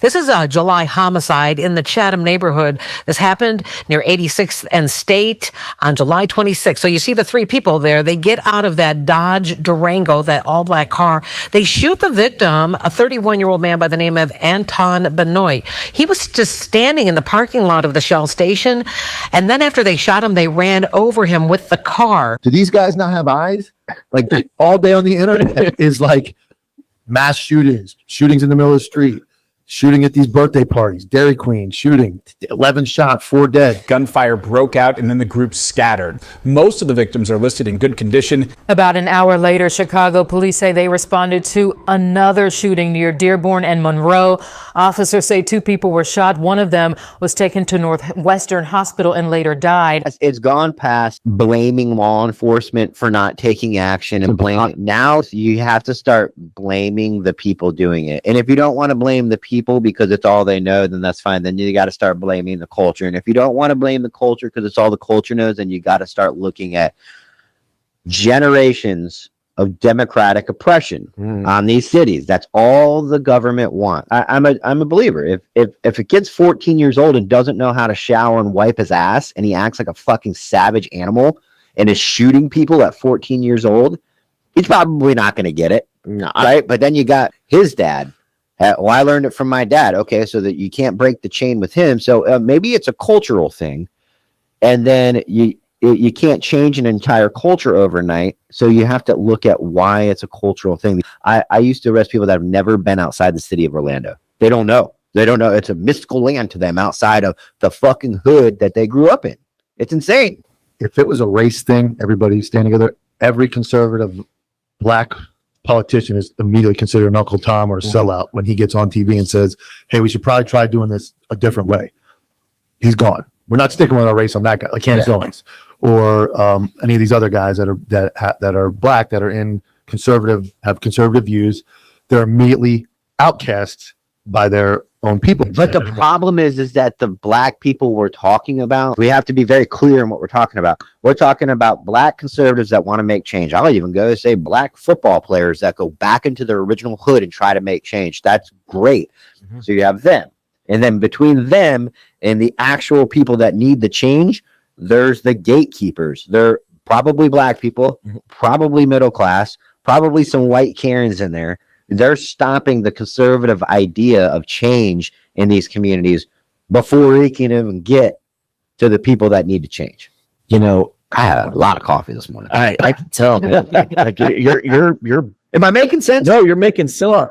This is a July homicide in the Chatham neighborhood. This happened near 86th and State on July 26th. So you see the three people there. They get out of that Dodge Durango, that all-black car. They shoot the victim, a 31-year-old man by the name of Anton Benoit. He was just standing in the parking lot of the Shell station. And then after they shot him, they ran over him with the car. Do these guys not have eyes? Like all day on the internet is like mass shootings in the middle of the street. Shooting at these birthday parties, Dairy Queen, shooting, 11 shot, 4 dead. Gunfire broke out and then the group scattered. Most of the victims are listed in good condition. About an hour later, Chicago police say they responded to another shooting near Dearborn and Monroe. Officers say 2 people were shot. One of them was taken to Northwestern Hospital and later died. It's gone past blaming law enforcement for not taking action and blaming. Now you have to start blaming the people doing it. And if you don't want to blame the people because it's all they know, then that's fine. Then you got to start blaming the culture. And if you don't want to blame the culture because it's all the culture knows, then you got to start looking at generations of democratic oppression on these cities. That's all the government wants. I'm a believer. If a kid's 14 years old and doesn't know how to shower and wipe his ass, and he acts like a fucking savage animal and is shooting people at 14 years old, he's probably not going to get it, right? But then you got his dad. Well, I learned it from my dad. Okay, so that you can't break the chain with him. So maybe it's a cultural thing, and then you can't change an entire culture overnight. So you have to look at why it's a cultural thing. I used to arrest people that have never been outside the city of Orlando. They don't know. They don't know. It's a mystical land to them outside of the fucking hood that they grew up in. It's insane. If it was a race thing, everybody standing together, every conservative black politician is immediately considered an Uncle Tom or a sellout when he gets on TV and says, hey, we should probably try doing this a different way. He's gone. We're not sticking with our race on that guy, like Candace Owens or any of these other guys that are black, that are in have conservative views. They're immediately outcasts by their own people. But the problem is that the black people we're talking about, we have to be very clear in what we're talking about. We're talking about black conservatives that want to make change. I'll even go say black football players that go back into their original hood and try to make change. That's great. So you have them. And then between them and the actual people that need the change, there's the gatekeepers. They're probably black people, probably middle class, probably some white Karens in there. They're stopping the conservative idea of change in these communities before we can even get to the people that need to change. You know, I had a lot of coffee this morning. I can tell. Man. Like, you're. Am I making sense? No, you're making sense.